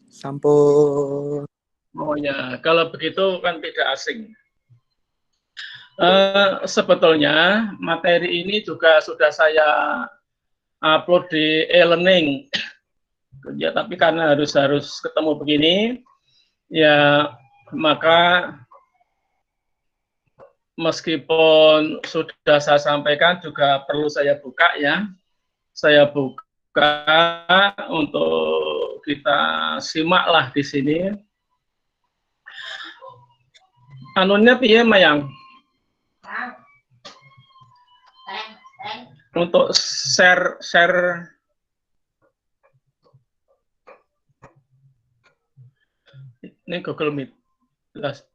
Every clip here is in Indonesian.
Sampun. Oh ya, kalau begitu kan tidak asing. Sebetulnya materi ini juga sudah saya upload di e-learning, ya, tapi karena harus ketemu begini, ya maka meskipun sudah saya sampaikan juga perlu saya buka ya, saya buka untuk kita simaklah di sini. Anunya piye Mayang? Untuk share ini Google Meet.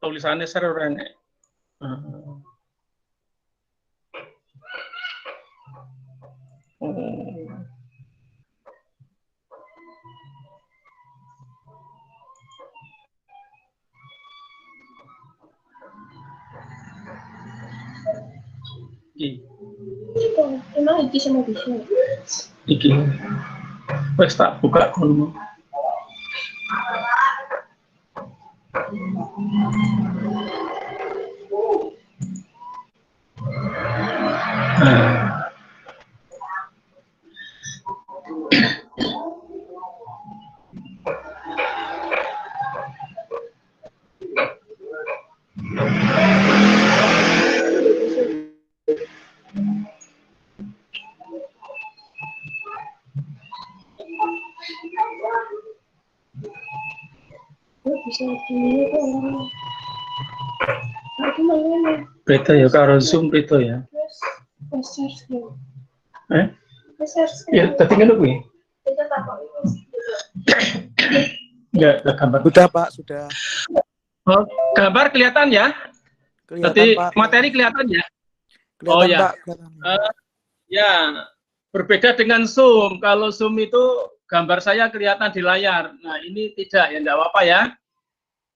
Tulisannya share ora nek. Emang iki sama bisa. Iki. Wes tak buka kono. Beda ya karo Zoom beda ya. Ya, tadi kan kuwi. Enggak, gambar. Sudah Pak, sudah. Oh, gambar kelihatan ya? Kelihatan Tadi Pak. materi kelihatan ya? Kelihatan, oh ya. Pak, kelihatan. Ya, berbeda dengan Zoom. Kalau Zoom itu gambar saya kelihatan di layar. Nah, ini tidak ya, enggak apa-apa ya.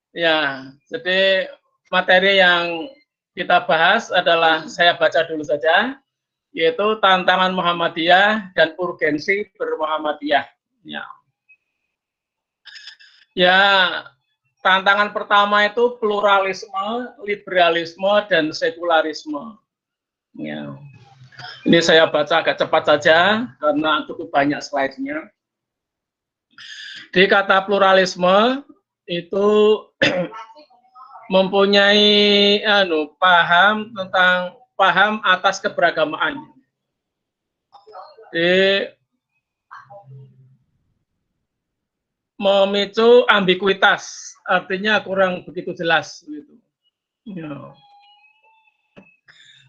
Ya, jadi materi yang kita bahas adalah saya baca dulu saja, yaitu tantangan Muhammadiyah dan urgensi bermuhammadiyah. Ya, tantangan pertama itu pluralisme, liberalisme, dan sekularisme. Ya. Ini saya baca agak cepat saja karena cukup banyak slide-nya. Di kata pluralisme itu mempunyai paham atas keberagamaan. Memicu ambiguitas, artinya kurang begitu jelas gitu. Ya.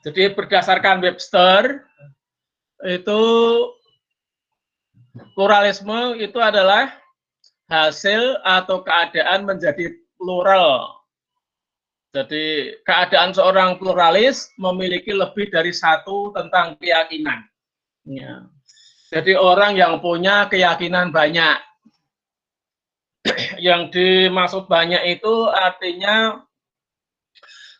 Jadi berdasarkan Webster itu pluralisme itu adalah hasil atau keadaan menjadi plural. Jadi keadaan seorang pluralis memiliki lebih dari satu tentang keyakinan. Ya. Jadi orang yang punya keyakinan banyak. Yang dimaksud banyak itu artinya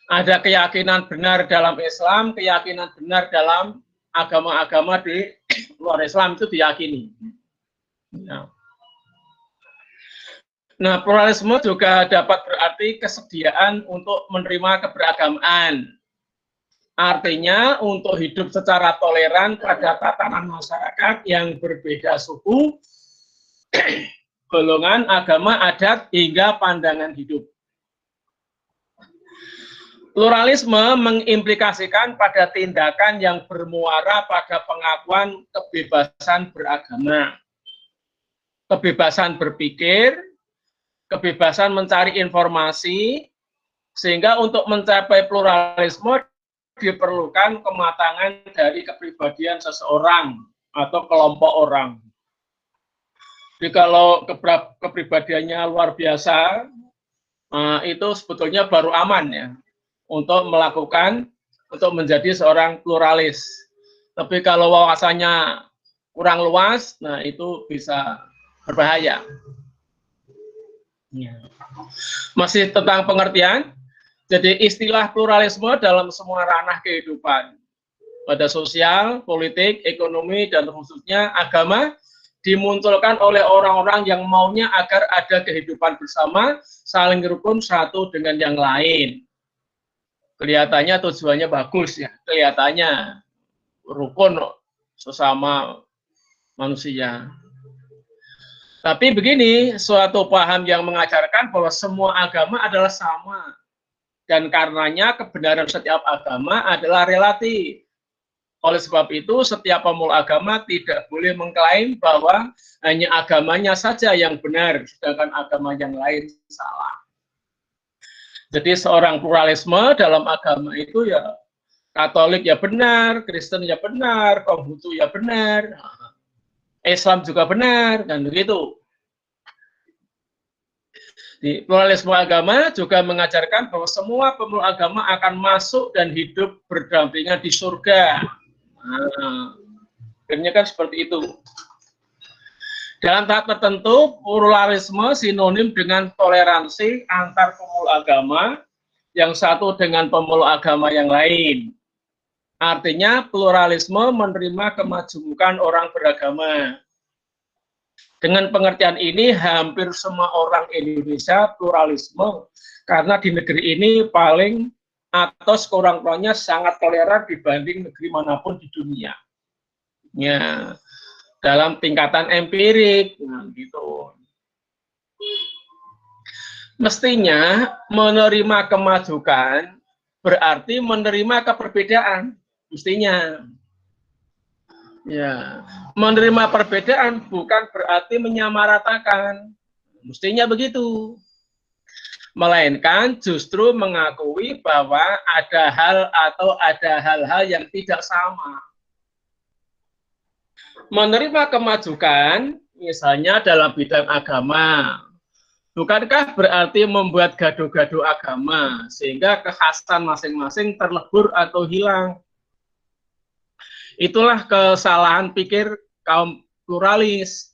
ada keyakinan benar dalam Islam, keyakinan benar dalam agama-agama di luar Islam itu diyakini. Ya. Nah, pluralisme juga dapat berarti kesediaan untuk menerima keberagamaan. Artinya untuk hidup secara toleran pada tatanan masyarakat yang berbeda suku, golongan, agama, adat, hingga pandangan hidup. Pluralisme mengimplikasikan pada tindakan yang bermuara pada pengakuan kebebasan beragama, kebebasan berpikir, kebebasan mencari informasi, sehingga untuk mencapai pluralisme diperlukan kematangan dari kepribadian seseorang atau kelompok orang. Jadi kalau kepribadiannya luar biasa, itu sebetulnya baru aman ya untuk menjadi seorang pluralis. Tapi kalau wawasannya kurang luas, nah itu bisa berbahaya. Masih tentang pengertian, jadi istilah pluralisme dalam semua ranah kehidupan, pada sosial, politik, ekonomi, dan khususnya agama, dimunculkan oleh orang-orang yang maunya agar ada kehidupan bersama, saling rukun satu dengan yang lain. Kelihatannya tujuannya bagus ya, kelihatannya rukun sesama manusia. Tapi begini, suatu paham yang mengajarkan bahwa semua agama adalah sama. Dan karenanya kebenaran setiap agama adalah relatif. Oleh sebab itu, setiap pemulung agama tidak boleh mengklaim bahwa hanya agamanya saja yang benar, sedangkan agama yang lain salah. Jadi seorang pluralisme dalam agama itu ya Katolik ya benar, Kristen ya benar, Konghucu ya benar, Islam juga benar, dan begitu. Di pluralisme agama juga mengajarkan bahwa semua pemeluk agama akan masuk dan hidup berdampingan di surga. Nah, akhirnya kan seperti itu. Dalam tahap tertentu, pluralisme sinonim dengan toleransi antar pemeluk agama, yang satu dengan pemeluk agama yang lain. Artinya pluralisme menerima kemajemukan orang beragama. Dengan pengertian ini, hampir semua orang Indonesia pluralisme, karena di negeri ini paling atau sekurang-kurangnya sangat toleran dibanding negeri manapun di dunia. Ya, dalam tingkatan empirik, nah, gitu. Mestinya menerima kemajukan berarti menerima keperbedaan, mestinya. Ya, menerima perbedaan bukan berarti menyamaratakan, mestinya begitu. Melainkan justru mengakui bahwa ada hal atau ada hal-hal yang tidak sama. Menerima kemajukan, misalnya dalam bidang agama, bukankah berarti membuat gaduh-gaduh agama sehingga kekhasan masing-masing terlebur atau hilang? Itulah kesalahan pikir kaum pluralis.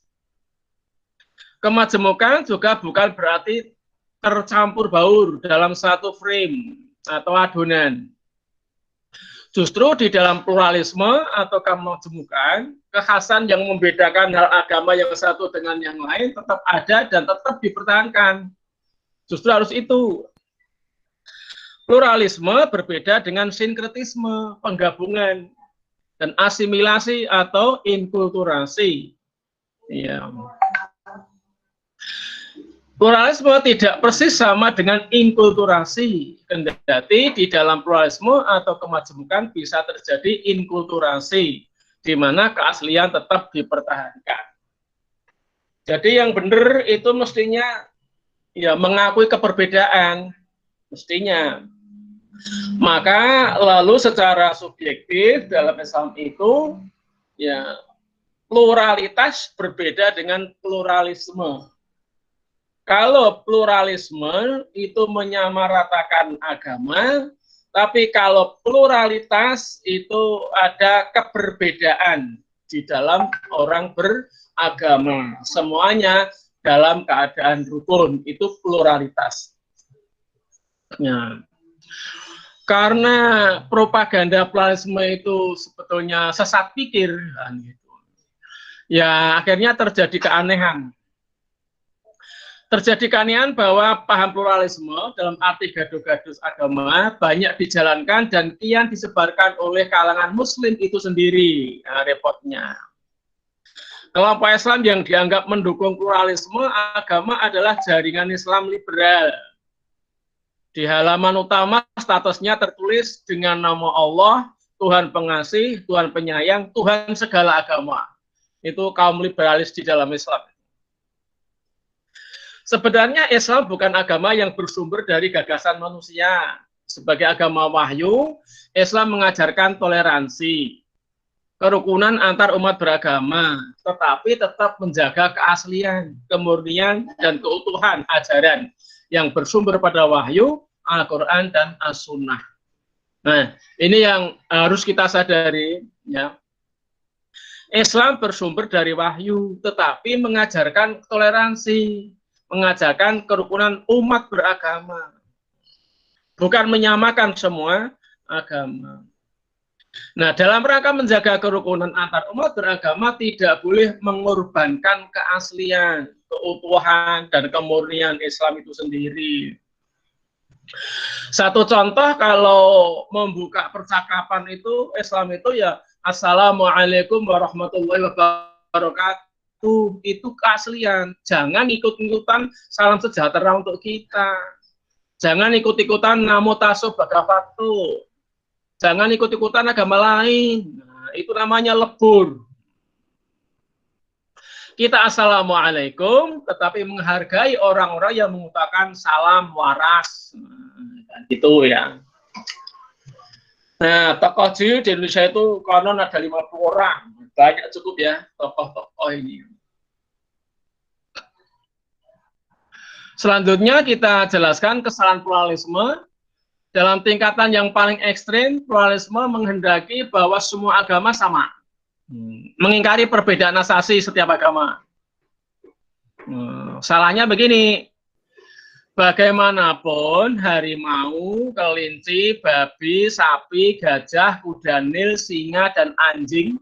Kemajemukan juga bukan berarti tercampur baur dalam satu frame atau adonan. Justru di dalam pluralisme atau kemajemukan, kekhasan yang membedakan hal agama yang satu dengan yang lain tetap ada dan tetap dipertahankan. Justru harus itu. Pluralisme berbeda dengan sinkretisme, penggabungan, dan asimilasi atau inkulturasi. Ya. Pluralisme tidak persis sama dengan inkulturasi, kendati di dalam pluralisme atau kemajemukan bisa terjadi inkulturasi, di mana keaslian tetap dipertahankan. Jadi yang benar itu mestinya ya mengakui keperbedaan, mestinya. Maka lalu secara subjektif dalam Islam itu ya pluralitas berbeda dengan pluralisme. Kalau pluralisme itu menyamaratakan agama, tapi kalau pluralitas itu ada keberbedaan di dalam orang beragama. Semuanya dalam keadaan rukun, itu pluralitas. Nah, karena propaganda pluralisme itu sebetulnya sesat pikir, kan, gitu. Ya akhirnya terjadi keanehan. Terjadi keanehan bahwa paham pluralisme dalam arti gaduh-gaduh agama banyak dijalankan dan kian disebarkan oleh kalangan muslim itu sendiri. Nah, repotnya. Kelompok Islam yang dianggap mendukung pluralisme agama adalah jaringan Islam liberal. Di halaman utama statusnya tertulis dengan nama Allah, Tuhan pengasih, Tuhan penyayang, Tuhan segala agama. Itu kaum liberalis di dalam Islam. Sebenarnya Islam bukan agama yang bersumber dari gagasan manusia. Sebagai agama wahyu, Islam mengajarkan toleransi, kerukunan antar umat beragama, tetapi tetap menjaga keaslian, kemurnian, dan keutuhan ajaran yang bersumber pada wahyu, Al-Quran, dan As-Sunnah. Nah, ini yang harus kita sadari, ya. Islam bersumber dari wahyu, tetapi mengajarkan toleransi, mengajarkan kerukunan umat beragama, bukan menyamakan semua agama. Nah, dalam rangka menjaga kerukunan antar umat beragama tidak boleh mengorbankan keaslian, keutuhan, dan kemurnian Islam itu sendiri. Satu contoh kalau membuka percakapan itu, Islam itu ya Assalamualaikum warahmatullahi wabarakatuh. Itu keaslian. Jangan ikut-ikutan salam sejahtera untuk kita. Jangan ikut-ikutan namo taso bhagavato. Jangan ikut-ikutan agama lain. Nah, itu namanya lebur. Kita assalamualaikum, tetapi menghargai orang-orang yang mengutarakan salam waras. Nah, gitu ya. Nah, tokoh juyuk di Indonesia itu konon ada 50 orang. Banyak cukup ya tokoh-tokoh ini. Selanjutnya kita jelaskan kesalahan pluralisme. Dalam tingkatan yang paling ekstrim, pluralisme menghendaki bahwa semua agama sama. Mengingkari perbedaan asasi setiap agama. Salahnya begini, bagaimanapun harimau, kelinci, babi, sapi, gajah, kuda nil, singa, dan anjing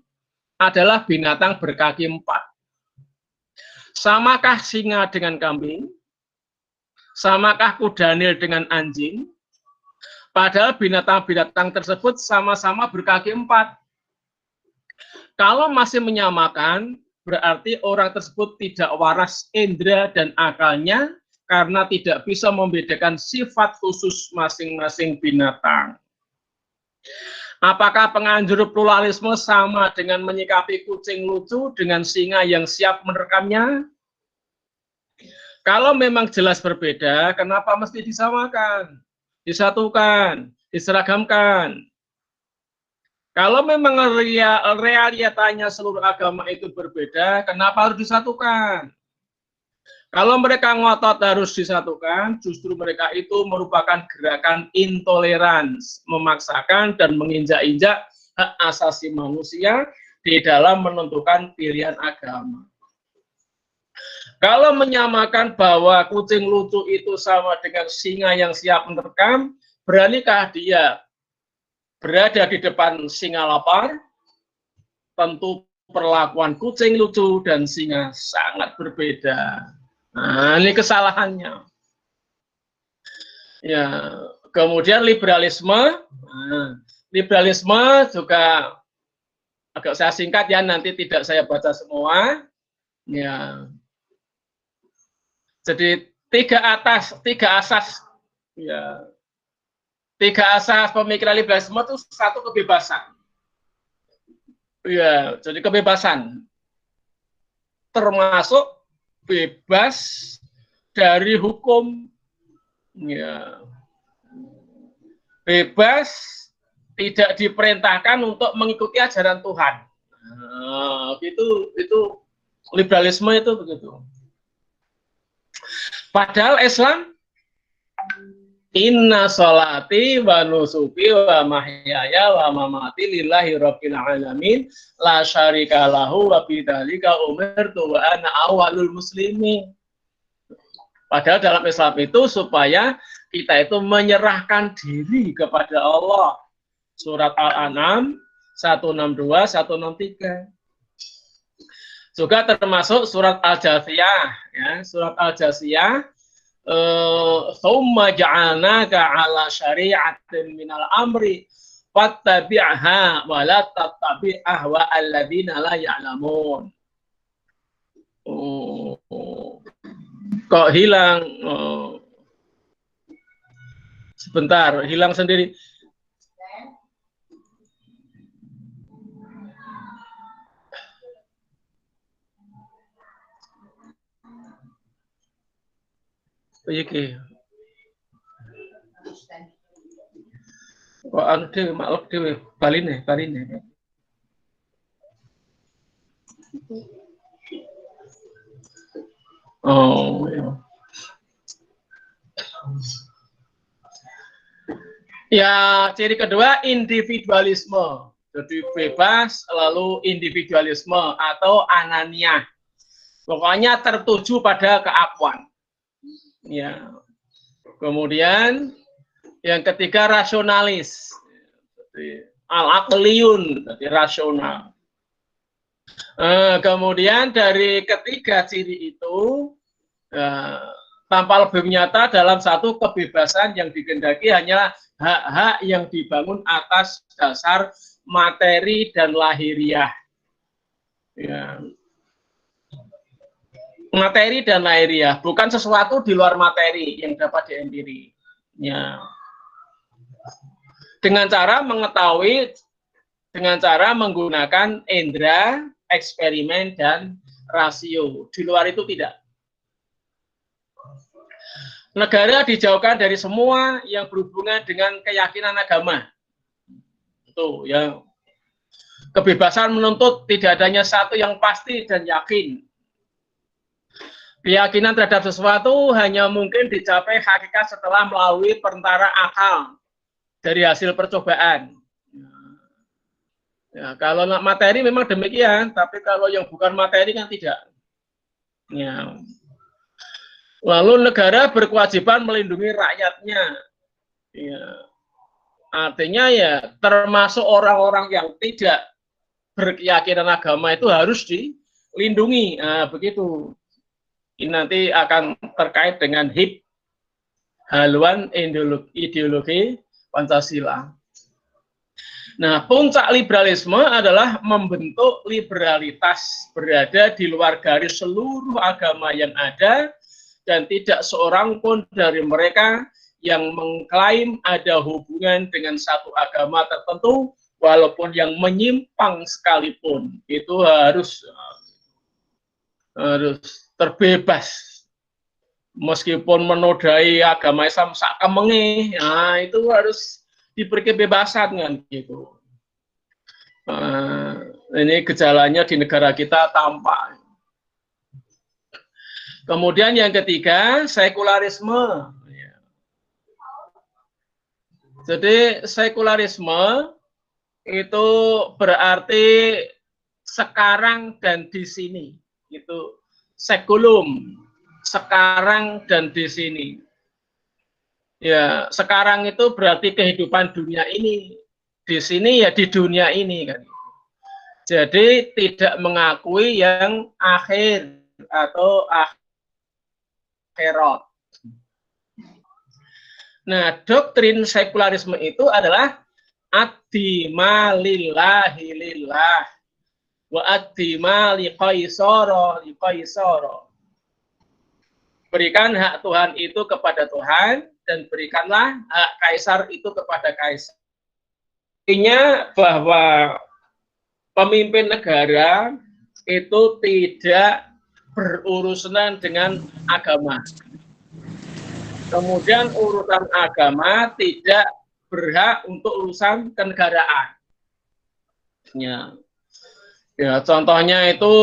adalah binatang berkaki 4. Samakah singa dengan kambing? Samakah kuda nil dengan anjing? Padahal binatang-binatang tersebut sama-sama berkaki 4. Kalau masih menyamakan, berarti orang tersebut tidak waras indera dan akalnya karena tidak bisa membedakan sifat khusus masing-masing binatang. Apakah penganjur pluralisme sama dengan menyikapi kucing lucu dengan singa yang siap merekamnya? Kalau memang jelas berbeda, kenapa mesti disamakan? Disatukan, diseragamkan. Kalau memang realitanya seluruh agama itu berbeda, kenapa harus disatukan? Kalau mereka ngotot harus disatukan, justru mereka itu merupakan gerakan intoleransi, memaksakan dan menginjak-injak hak asasi manusia di dalam menentukan pilihan agama. Kalau menyamakan bahwa kucing lucu itu sama dengan singa yang siap menerkam, beranikah dia berada di depan singa lapar? Tentu perlakuan kucing lucu dan singa sangat berbeda. Nah, ini kesalahannya. Ya, kemudian liberalisme. Nah, liberalisme juga agak saya singkat ya, nanti tidak saya baca semua. Ya. Jadi tiga asas ya. 3 asas pemikiran liberalisme itu satu kebebasan. Ya, jadi kebebasan termasuk bebas dari hukum. Ya. Bebas tidak diperintahkan untuk mengikuti ajaran Tuhan. Nah, itu liberalisme itu begitu. Padahal Islam inna sholati wa nusuki wa mahyaya wa mamati lillahi rabbil alamin la syarika lahu wa bidzalika umirtu wa ana awwalul muslimin. Padahal dalam Islam itu supaya kita itu menyerahkan diri kepada Allah. Surat Al-An'am 162 163. Juga termasuk surat Al-Jathiyah ya, surat Al-Jathiyah thumma ja'alnaka 'ala syari'atin minal amri fattabi'ha wa la tattabi' ahwa alladziina la ya'lamun. Kok hilang? Sebentar, hilang sendiri. Iki. Kok anu dhewe makluk dhewe baline. Oh, ya. Ya, ciri kedua individualisme. Jadi bebas lalu individualisme atau anania. Pokoknya tertuju pada keakuan. Ya. Kemudian yang ketiga rasionalis. al-aqliyun, jadi rasional. Kemudian dari ketiga ciri itu tanpa lebih nyata dalam satu kebebasan yang dikehendaki hanyalah hak-hak yang dibangun atas dasar materi dan lahiriah. Ya. Materi dan lahiriah, bukan sesuatu di luar materi yang dapat diempiri. Ya. Dengan cara mengetahui, dengan cara menggunakan indera, eksperimen, dan rasio. Di luar itu tidak. Negara dijauhkan dari semua yang berhubungan dengan keyakinan agama. Itu yang kebebasan menuntut tidak adanya satu yang pasti dan yakin. Keyakinan terhadap sesuatu hanya mungkin dicapai hakikat setelah melalui perantara akal dari hasil percobaan. Ya, kalau materi memang demikian, tapi kalau yang bukan materi kan tidak. Ya. Lalu negara berkewajiban melindungi rakyatnya. Ya. Artinya ya termasuk orang-orang yang tidak berkeyakinan agama itu harus dilindungi. Nah, begitu. Ini nanti akan terkait dengan HIP, haluan ideologi Pancasila. Nah, puncak liberalisme adalah membentuk liberalitas berada di luar garis seluruh agama yang ada, dan tidak seorang pun dari mereka yang mengklaim ada hubungan dengan satu agama tertentu, walaupun yang menyimpang sekalipun, itu harus terbebas. Meskipun menodai agama Islam sak kemenge, nah itu harus diberi kebebasan kan gitu. Ini gejalanya di negara kita tampak. Kemudian yang ketiga, sekularisme. Jadi sekularisme itu berarti sekarang dan di sini. Itu sekulum, sekarang dan di sini. Ya, sekarang itu berarti kehidupan dunia ini. Di sini ya di dunia ini kan. Jadi tidak mengakui yang akhir atau akhirat. Nah, doktrin sekularisme itu adalah ad-dima lillahi lillah wa ad-dima li qaisara li qaisara. Berikan hak Tuhan itu kepada Tuhan dan berikanlah hak kaisar itu kepada kaisar. Artinya bahwa pemimpin negara itu tidak berurusan dengan agama. Kemudian urusan agama tidak berhak untuk urusan kenegaraan. Ya, contohnya itu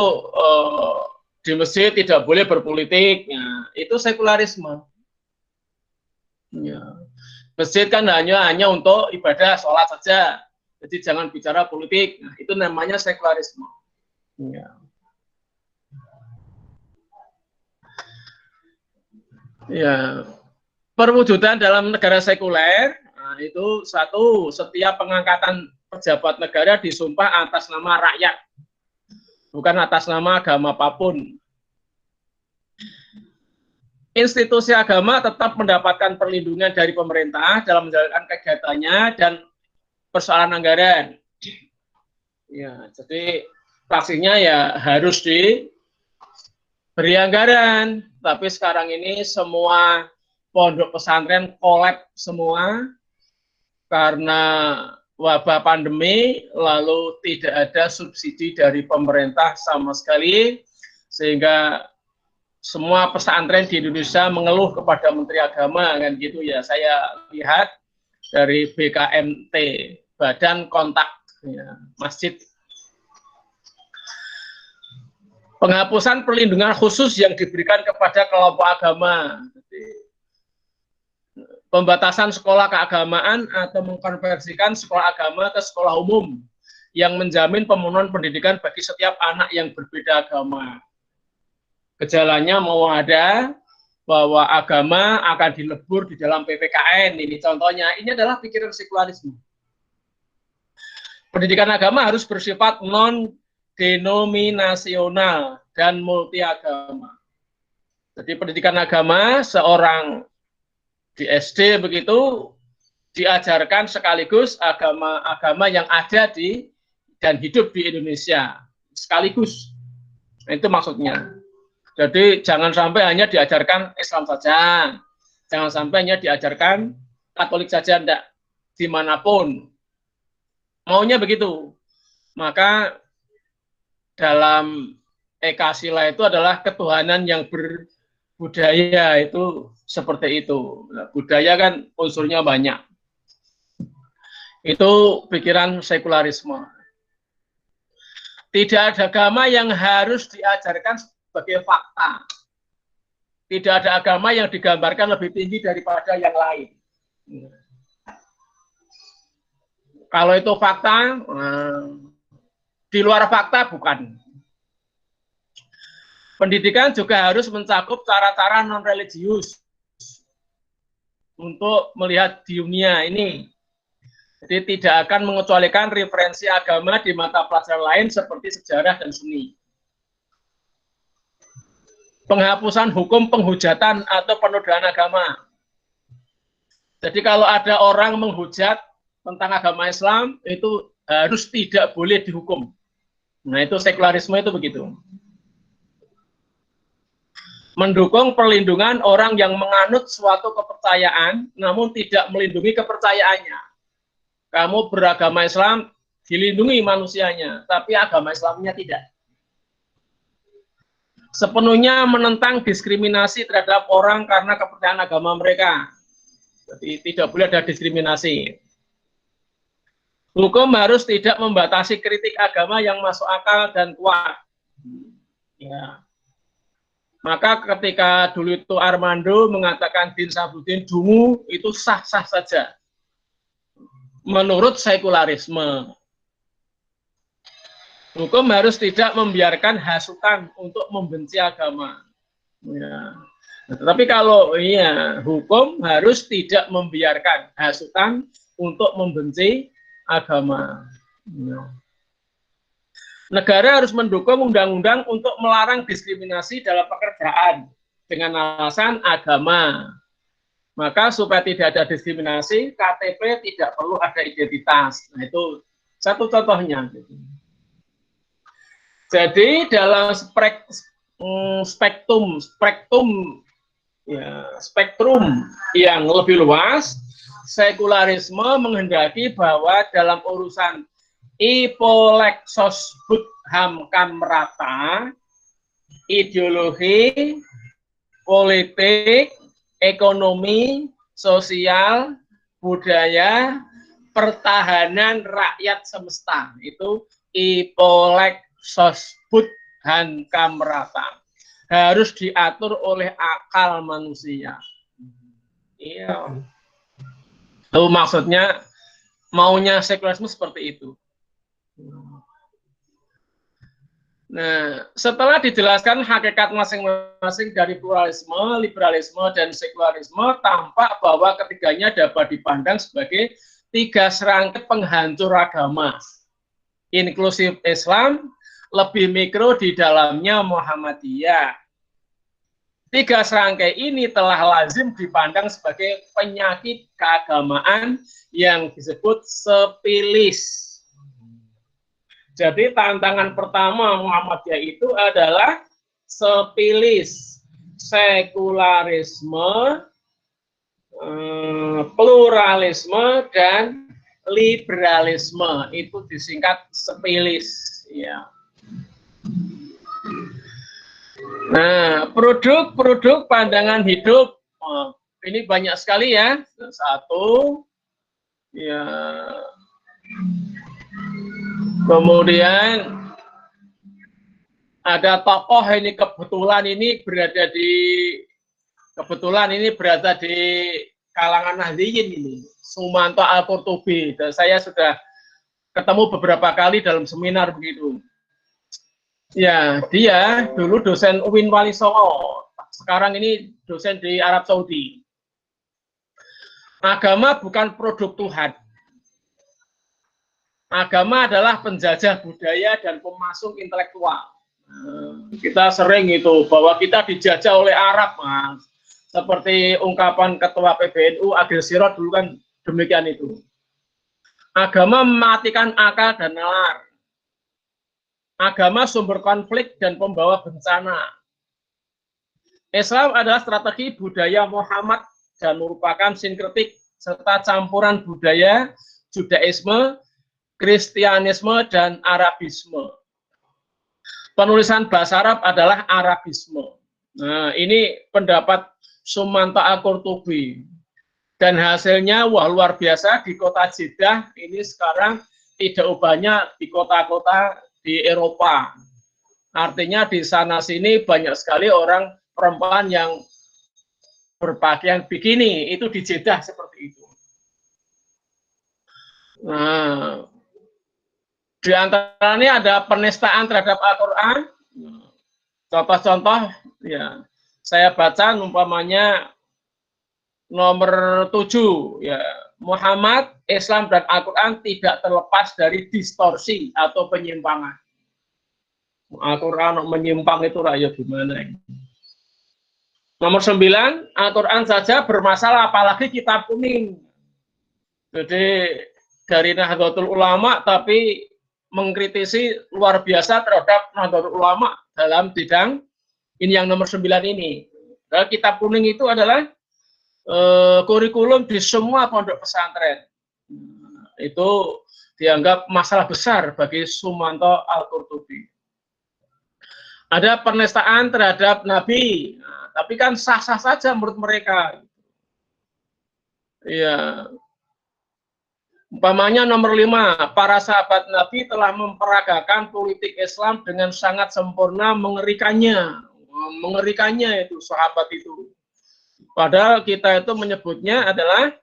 di masjid tidak boleh berpolitik. Ya, itu sekularisme. Ya. Masjid kan hanya untuk ibadah, sholat saja. Jadi jangan bicara politik. Nah, itu namanya sekularisme. Ya. Ya. Perwujudan dalam negara sekuler, nah itu satu, setiap pengangkatan pejabat negara disumpah atas nama rakyat, bukan atas nama agama apapun. Institusi agama tetap mendapatkan perlindungan dari pemerintah dalam menjalankan kegiatannya dan persoalan anggaran. Ya, jadi pastinya ya harus diberi anggaran, tapi sekarang ini semua pondok pesantren kolab semua karena wabah pandemi, lalu tidak ada subsidi dari pemerintah sama sekali, sehingga semua pesantren di Indonesia mengeluh kepada Menteri Agama kan gitu ya. Saya lihat dari BKMT, Badan Kontak ya, Masjid. Penghapusan perlindungan khusus yang diberikan kepada kelompok agama. Pembatasan sekolah keagamaan atau mengkonversikan sekolah agama ke sekolah umum yang menjamin pemenuhan pendidikan bagi setiap anak yang berbeda agama. Gejalanya mau ada bahwa agama akan dilebur di dalam PPKN. Ini contohnya, ini adalah pikiran sekularisme. Pendidikan agama harus bersifat non-denominasional dan multi agama. Jadi pendidikan agama seorang di SD begitu diajarkan sekaligus agama-agama yang ada di dan hidup di Indonesia sekaligus. Itu maksudnya. Jadi jangan sampai hanya diajarkan Islam saja, jangan sampai hanya diajarkan Katolik saja, enggak, dimanapun. Maunya begitu. Maka dalam Eka Sila itu adalah ketuhanan yang berbudaya, itu seperti itu. Nah, budaya kan unsurnya banyak. Itu pikiran sekularisme. Tidak ada agama yang harus diajarkan sebagai fakta. Tidak ada agama yang digambarkan lebih tinggi daripada yang lain. Kalau itu fakta, di luar fakta bukan. Pendidikan juga harus mencakup cara-cara non-religius untuk melihat di dunia ini. Jadi tidak akan mengecualikan referensi agama di mata pelajaran lain seperti sejarah dan seni. Penghapusan hukum penghujatan atau penodaan agama. Jadi kalau ada orang menghujat tentang agama Islam, itu harus tidak boleh dihukum. Nah, itu sekularisme itu begitu. Mendukung perlindungan orang yang menganut suatu kepercayaan, namun tidak melindungi kepercayaannya. Kamu beragama Islam, dilindungi manusianya, tapi agama Islamnya tidak. Sepenuhnya menentang diskriminasi terhadap orang karena kepercayaan agama mereka. Jadi tidak boleh ada diskriminasi. Hukum harus tidak membatasi kritik agama yang masuk akal dan kuat. Ya. Maka ketika dulu itu Armando mengatakan Din Sabudin dungu, itu sah-sah saja. Menurut sekularisme. Hukum harus tidak membiarkan hasutan untuk membenci agama. Ya. Tetapi kalau hukum harus tidak membiarkan hasutan untuk membenci agama. Ya. Negara harus mendukung undang-undang untuk melarang diskriminasi dalam pekerjaan dengan alasan agama. Maka supaya tidak ada diskriminasi, KTP tidak perlu ada identitas. Nah, itu satu contohnya. Jadi dalam spektrum yang lebih luas, sekularisme menghendaki bahwa dalam urusan ipolexos butham kamrata, ideologi, politik, ekonomi, sosial, budaya, pertahanan rakyat semesta. Itu ipolexos butham kamrata. Harus diatur oleh akal manusia. Iya. Itu maksudnya maunya sekularisme seperti itu. Nah, setelah dijelaskan hakikat masing-masing dari pluralisme, liberalisme, dan sekularisme, tampak bahwa ketiganya dapat dipandang sebagai tiga serangkaian penghancur agama. Inklusif Islam, lebih mikro di dalamnya Muhammadiyah. Tiga serangkai ini telah lazim dipandang sebagai penyakit keagamaan yang disebut sepilis. Jadi tantangan pertama Muhammadiyah itu adalah sepilis, sekularisme, pluralisme, dan liberalisme. Itu disingkat sepilis. Ya. Nah, produk-produk pandangan hidup, ini banyak sekali ya. Satu, ya. Kemudian ada tokoh ini kebetulan ini berada di kalangan Nahdliyin ini, Sumanto Al-Qurtubi. Dan saya sudah ketemu beberapa kali dalam seminar begitu. Ya, dia dulu dosen UIN Wali Songo, sekarang ini dosen di Arab Saudi. Agama bukan produk Tuhan. agama adalah penjajah budaya dan pemasung intelektual. Kita sering itu bahwa kita dijajah oleh Arab, Mas. Seperti ungkapan Ketua PBNU Agil Sirot dulu kan demikian itu. Agama mematikan akal dan nalar. Agama sumber konflik dan pembawa bencana. Islam adalah strategi budaya Muhammad dan merupakan sinkretik serta campuran budaya Judaisme, Kristianisme, dan Arabisme. Penulisan bahasa Arab adalah Arabisme. Nah, ini pendapat Sumanto Al-Qurtubi. Dan hasilnya wah luar biasa di kota Jeddah ini sekarang tidak ubahnya di kota-kota di Eropa. Artinya di sana sini banyak sekali orang perempuan yang berpakaian bikini, itu di Jeddah seperti itu. Nah, di antaranya ada penistaan terhadap Al-Quran. Contoh-contoh, ya, saya baca umpamanya nomor 7, ya, Muhammad, Islam, dan Al-Quran tidak terlepas dari distorsi atau penyimpangan. Al-Quran menyimpang itu rakyat gimana ini? Nomor 9, Al-Quran saja bermasalah, apalagi kitab kuning. Jadi dari Nahdlatul Ulama, tapi mengkritisi luar biasa terhadap Nahdlatul Ulama dalam bidang ini yang nomor 9 ini. Dan kitab kuning itu adalah kurikulum di semua pondok pesantren. Itu dianggap masalah besar bagi Sumanto Al-Qurtubi. Ada penistaan terhadap Nabi, nah, tapi kan sah-sah saja menurut mereka. Ya, umpamanya nomor 5, para sahabat Nabi telah memperagakan politik Islam dengan sangat sempurna, mengerikannya itu sahabat itu. Padahal kita itu menyebutnya adalah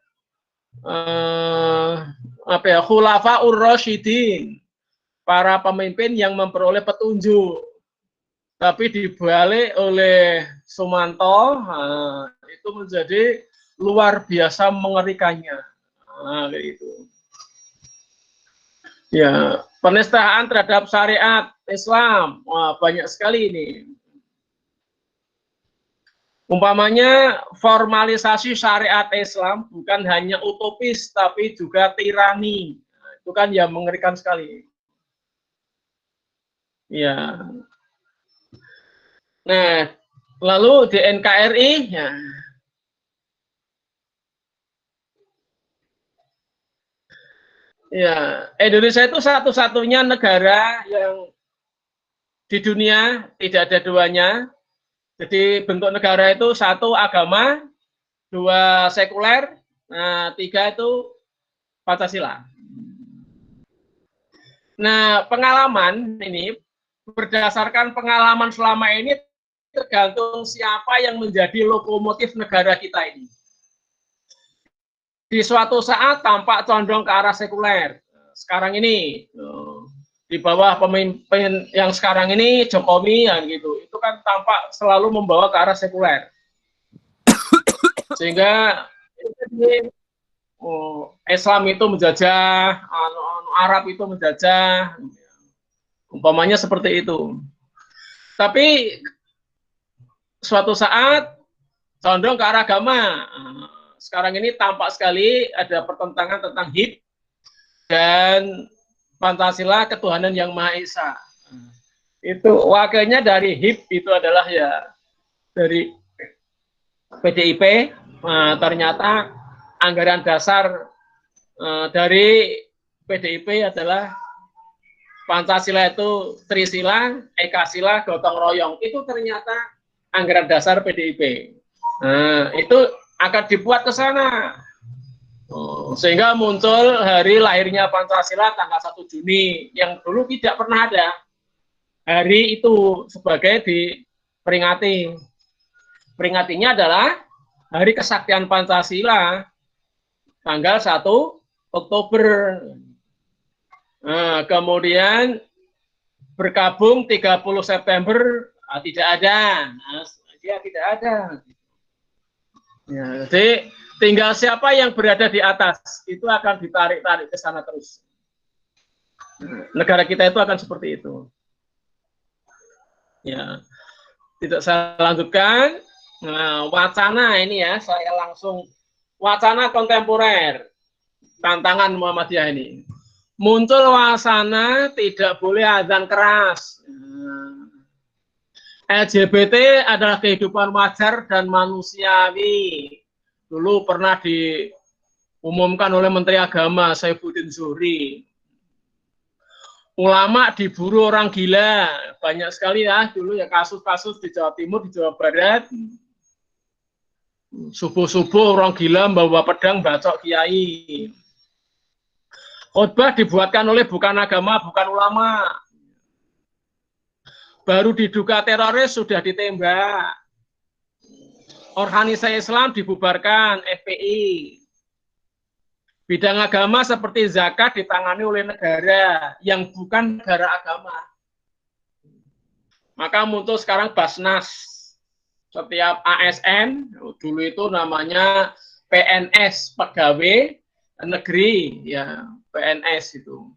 khulafaur rasyidin, para pemimpin yang memperoleh petunjuk. Tapi dibalik oleh Sumanto, itu menjadi luar biasa mengerikannya. Nah, gitu. Ya, penistaan terhadap syariat Islam, wah, banyak sekali ini. Umpamanya formalisasi syariat Islam bukan hanya utopis, tapi juga tirani. Nah, itu kan ya mengerikan sekali. Ya. Nah, lalu di NKRI, ya, Indonesia itu satu-satunya negara yang di dunia tidak ada duanya. Jadi bentuk negara itu 1 agama, 2 sekuler, nah 3 itu Pancasila. Nah, pengalaman ini berdasarkan pengalaman selama ini tergantung siapa yang menjadi lokomotif negara kita ini. Di suatu saat tampak condong ke arah sekuler. Sekarang ini di bawah pemimpin yang sekarang ini Jokowi ya gitu. Itu kan tampak selalu membawa ke arah sekuler. Sehingga Islam itu menjajah, Arab itu menjajah. Umpamanya seperti itu. Tapi suatu saat condong ke arah agama. Sekarang ini tampak sekali ada pertentangan tentang HIP dan Pancasila, ketuhanan yang Maha Esa. Itu wakilnya dari HIP itu adalah ya dari PDIP. Nah, ternyata anggaran dasar dari PDIP adalah Pancasila itu Trisila, Ekasila, Gotong Royong. Itu ternyata anggaran dasar PDIP. Nah, itu akan dibuat ke sana. Sehingga muncul hari lahirnya Pancasila tanggal 1 Juni yang dulu tidak pernah ada. Hari itu sebagai diperingati. Peringatinya adalah hari kesaktian Pancasila tanggal 1 Oktober. Nah, kemudian bergabung 30 September tidak ada. Nah, dia tidak ada. Ya, jadi tinggal siapa yang berada di atas itu akan ditarik-tarik ke sana terus. Negara kita itu akan seperti itu. Ya, tidak saya lanjutkan. Nah, wacana ini ya, saya langsung wacana kontemporer, tantangan Muhammadiyah ini. Muncul wacana tidak boleh azan keras. LGBT adalah kehidupan wajar dan manusiawi. Dulu pernah diumumkan oleh Menteri Agama Saifuddin Zuhri. Ulama diburu orang gila, banyak sekali ya dulu ya kasus-kasus di Jawa Timur, di Jawa Barat. Subuh-subuh orang gila membawa pedang bacok kiai. Khotbah dibuatkan oleh bukan agama, bukan ulama. Baru diduga teroris sudah ditembak. Organisasi Islam dibubarkan, FPI. Bidang agama seperti zakat ditangani oleh negara yang bukan negara agama. Maka muncul sekarang Basnas. Setiap ASN, dulu itu namanya PNS, pegawai negeri, ya PNS itu.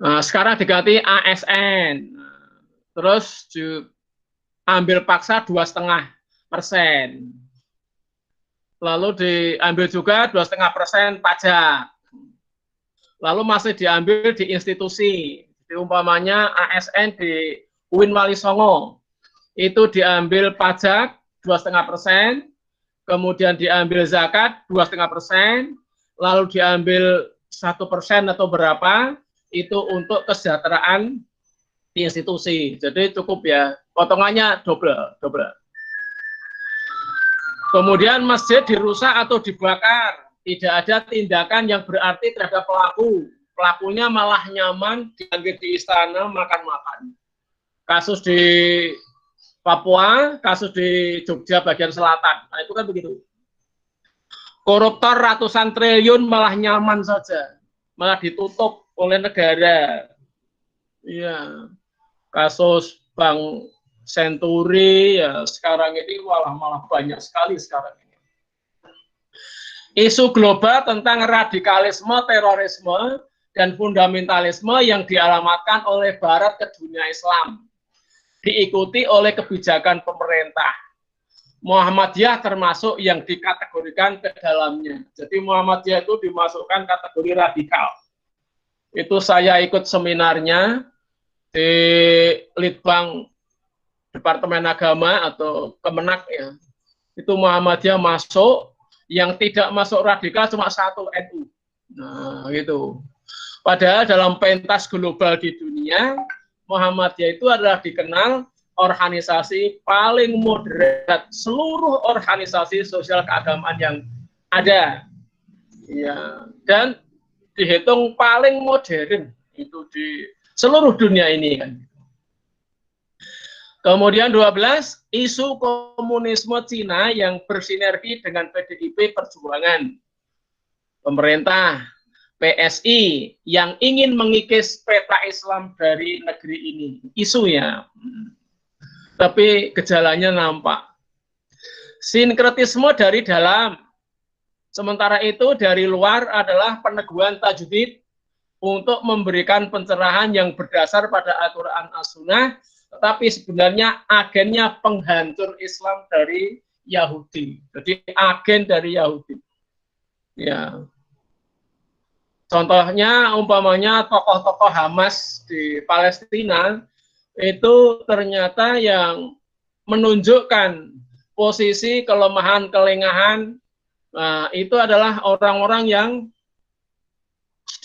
Nah, sekarang diganti ASN. Terus diambil paksa 2,5%. Lalu diambil juga 2,5% pajak. Lalu masih diambil di institusi. Jadi umpamanya ASN di UIN Wali Songo itu diambil pajak 2,5%, kemudian diambil zakat 2,5%, lalu diambil 1% atau berapa itu untuk kesejahteraan di institusi. Jadi cukup ya, potongannya double. Kemudian masjid dirusak atau dibakar. Tidak ada tindakan yang berarti terhadap pelaku. Pelakunya malah nyaman dianggap di istana makan-makan. Kasus di Papua, kasus di Jogja bagian selatan. Nah, itu kan begitu. Koruptor ratusan triliun malah nyaman saja. Malah ditutup oleh negara. Iya. Kasus Bank Senturi ya sekarang ini malah banyak sekali sekarang ini. Isu global tentang radikalisme, terorisme, dan fundamentalisme yang dialamatkan oleh Barat ke dunia Islam. Diikuti oleh kebijakan pemerintah. Muhammadiyah termasuk yang dikategorikan ke dalamnya. Jadi Muhammadiyah itu dimasukkan kategori radikal. Itu saya ikut seminarnya di Litbang Departemen Agama atau Kemenak ya. Itu Muhammadiyah masuk, yang tidak masuk radikal cuma satu, NU. Nah, gitu. Padahal dalam pentas global di dunia, Muhammadiyah itu adalah dikenal organisasi paling moderat seluruh organisasi sosial keagamaan yang ada. Ya, dan dihitung paling modern itu di seluruh dunia ini kan. Kemudian 12, isu komunisme Cina yang bersinergi dengan PDIP Perjuangan. Pemerintah, PSI yang ingin mengikis peta Islam dari negeri ini. Isunya. Tapi gejalanya nampak. Sinkretisme dari dalam. Sementara itu dari luar adalah peneguhan tajdid untuk memberikan pencerahan yang berdasar pada Al-Quran As-Sunnah, tetapi sebenarnya agennya penghancur Islam dari Yahudi. Jadi agen dari Yahudi. Ya. Contohnya umpamanya tokoh-tokoh Hamas di Palestina itu ternyata yang menunjukkan posisi kelemahan, kelengahan, nah, itu adalah orang-orang yang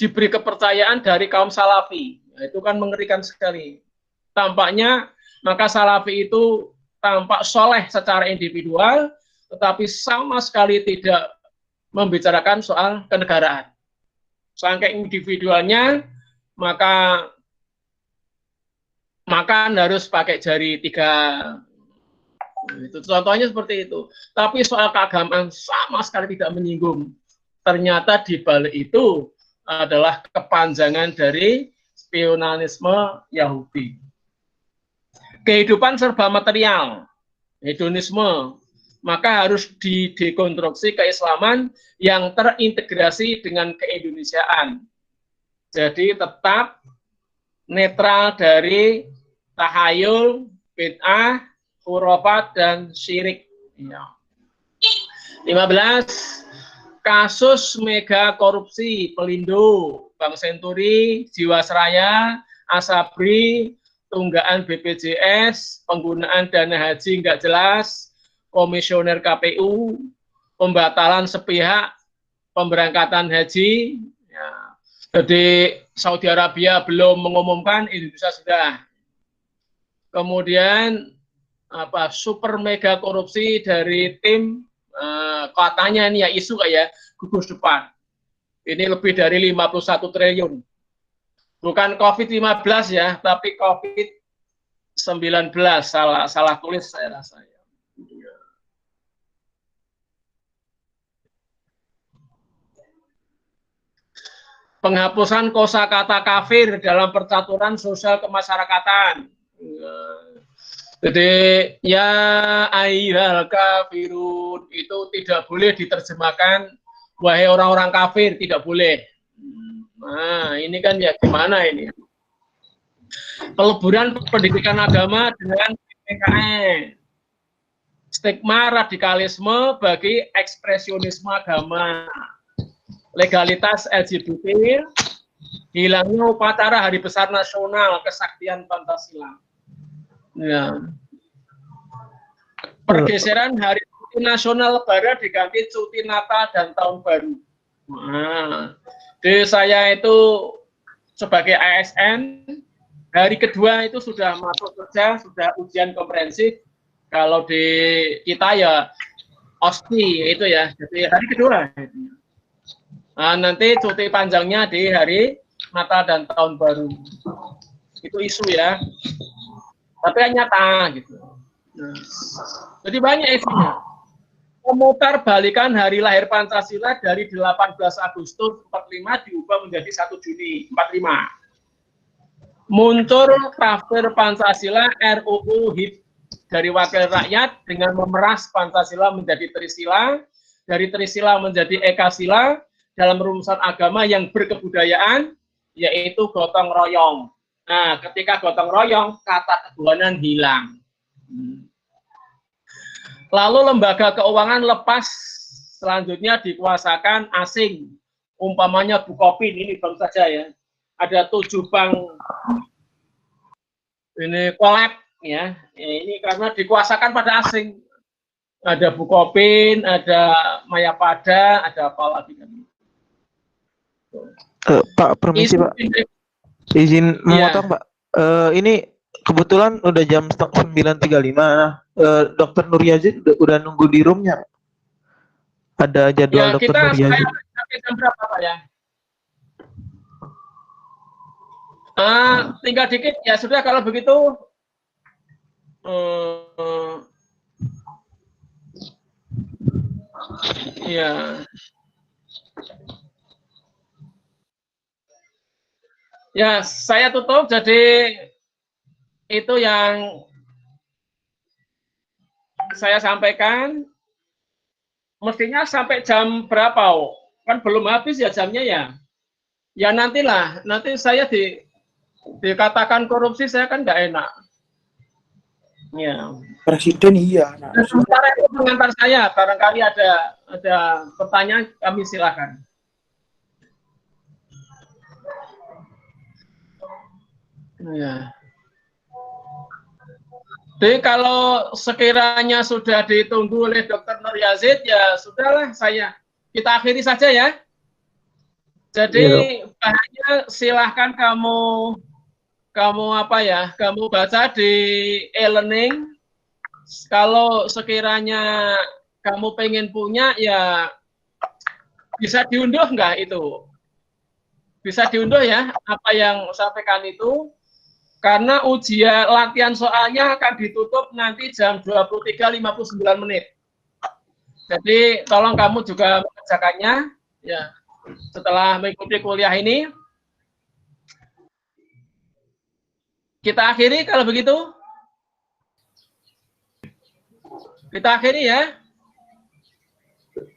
diberi kepercayaan dari kaum Salafi. Nah, itu kan mengerikan sekali. Tampaknya maka Salafi itu tampak soleh secara individual, tetapi sama sekali tidak membicarakan soal kenegaraan. Saking individualnya, maka makan harus pakai jari 3. Itu contohnya seperti itu. Tapi soal keagamaan sama sekali tidak menyinggung. Ternyata di balik itu adalah kepanjangan dari spionanisme Yahudi. Kehidupan serba material, hedonisme. maka harus didekonstruksi keislaman yang terintegrasi dengan keindonesiaan. Jadi tetap netral dari tahayul, bid'ah, khurafat, dan syirik. Ya. 15. Kasus mega korupsi Pelindo, Bank Senturi, Jiwasraya, Asabri, tunggaan BPJS, penggunaan dana haji nggak jelas, komisioner KPU, pembatalan sepihak pemberangkatan haji. Ya. Jadi Saudi Arabia belum mengumumkan, Indonesia sudah. Kemudian super mega korupsi dari tim katanya ini ya isu kayak gugus depan. Ini lebih dari 51 triliun. Bukan COVID-15 ya, tapi COVID-19. Salah tulis saya rasa. Penghapusan kosakata kafir dalam percaturan sosial kemasyarakatan. Jadi ya ayyuhal kafirun itu tidak boleh diterjemahkan wahai orang-orang kafir, tidak boleh. Nah, ini kan ya gimana ini? Peleburan pendidikan agama dengan PKN. Stigma radikalisme bagi ekspresionisme agama. Legalitas LGBT, hilangnya upacara Hari Besar Nasional Kesaktian Pancasila. Ya. Pergeseran Hari Cuti Nasional Lebaran diganti cuti Natal dan Tahun Baru. Nah, di saya itu sebagai ASN, hari kedua itu sudah masuk kerja, sudah ujian komprehensif. Kalau di kita ya OSCE itu ya, jadi hari kedua. Nah, nanti cuti panjangnya di hari Natal dan Tahun Baru. Itu isu ya. Tapi nyata gitu. Nah, jadi banyak isunya. Memutar balikan hari lahir Pancasila dari 18 Agustus 45 diubah menjadi 1 Juni 45. Muncul kafir Pancasila RUU HIP dari wakil rakyat dengan memeras Pancasila menjadi Trisila, dari Trisila menjadi Ekasila dalam rumusan agama yang berkebudayaan, yaitu gotong royong. Nah, ketika gotong royong, kata ketuhanan hilang. Lalu lembaga keuangan lepas selanjutnya dikuasakan asing. Umpamanya Bukopin, ini baru saja ya. Ada 7 bank ini kolab ya. Ini karena dikuasakan pada asing. Ada Bukopin, ada Mayapada, ada apa lagi kan? Pak, permisi Pak. Izin memotong Pak. Ini kebetulan udah jam 9.35. Dokter Nur Yazid udah nunggu di roomnya. Ada jadwal ya, Dokter Nur Yazid. Sampai jam berapa Pak ya? Tinggal dikit ya sudah kalau begitu. Ya. Ya, saya tutup. Jadi itu yang saya sampaikan. Mestinya sampai jam berapa? Kan belum habis ya jamnya ya. Ya nantilah. Nanti saya dikatakan korupsi, saya kan nggak enak. Ya. Presiden iya. Nah. Sementara itu pengantar saya. Barangkali ada pertanyaan, kami silakan. Ya. Jadi kalau sekiranya sudah ditunggu oleh Dr. Nur Yazid, ya sudahlah kita akhiri saja ya. Jadi bahannya silahkan kamu baca di e-learning. Kalau sekiranya kamu pengen punya ya bisa diunduh nggak itu? Bisa diunduh ya apa yang sampaikan itu. Karena ujian latihan soalnya akan ditutup nanti jam 23.59 menit. Jadi tolong kamu juga mengerjakannya ya setelah mengikuti kuliah ini. Kita akhiri kalau begitu. Kita akhiri ya.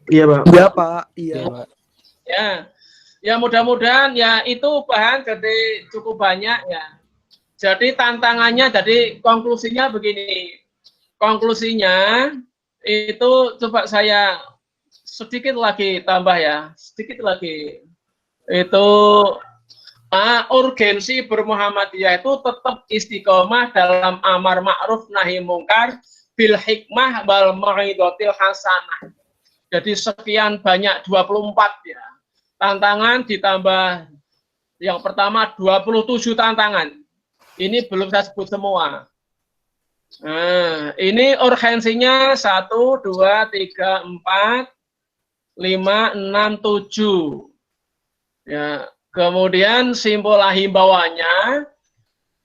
Iya, Pak. Iya, Pak. Iya. Iya, Pak. Ya, ya mudah-mudahan ya itu bahan jadi cukup banyak ya. Jadi tantangannya, jadi konklusinya begini. Konklusinya itu coba saya sedikit lagi tambah ya, sedikit lagi. Itu urgensi bermuhammadiyah itu tetap istiqomah dalam amar ma'ruf nahi mungkar bil hikmah wal mau'izatil hasanah. Jadi sekian banyak 24 ya. Tantangan ditambah yang pertama 27 tantangan. Ini belum saya sebut semua. Nah, ini urgensinya 1, 2, 3, 4, 5, 6, 7. Ya, kemudian simpul himbauannya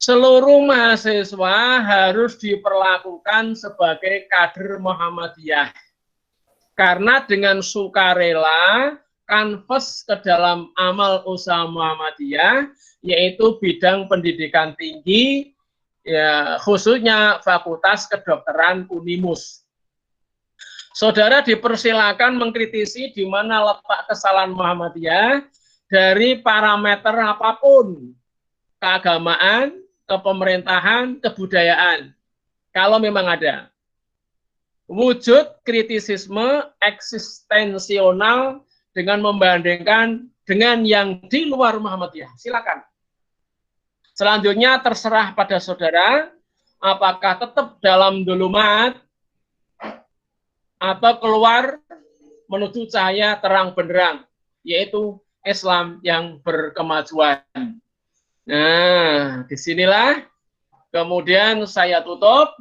seluruh mahasiswa harus diperlakukan sebagai kader Muhammadiyah. Karena dengan sukarela kanvas ke dalam amal usaha Muhammadiyah, yaitu bidang pendidikan tinggi, ya khususnya Fakultas Kedokteran Unimus. Saudara dipersilakan mengkritisi di mana letak kesalahan Muhammadiyah dari parameter apapun, keagamaan, kepemerintahan, kebudayaan, kalau memang ada. Wujud kritisisme eksistensional dengan membandingkan dengan yang di luar Muhammadiyah. Silakan. Selanjutnya terserah pada saudara, apakah tetap dalam dulumat atau keluar menuju cahaya terang benderang, yaitu Islam yang berkemajuan. Nah, disinilah kemudian saya tutup.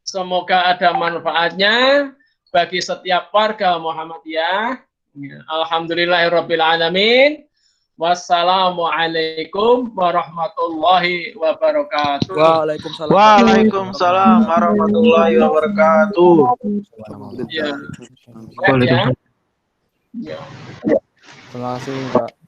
Semoga ada manfaatnya bagi setiap warga Muhammadiyah. Alhamdulillahirabbil alamin. Wassalamualaikum warahmatullahi wabarakatuh. Waalaikumsalam. Waalaikumsalam warahmatullahi wabarakatuh. Ya. Waalaikumsalam. Ya. Terima kasih, Pak.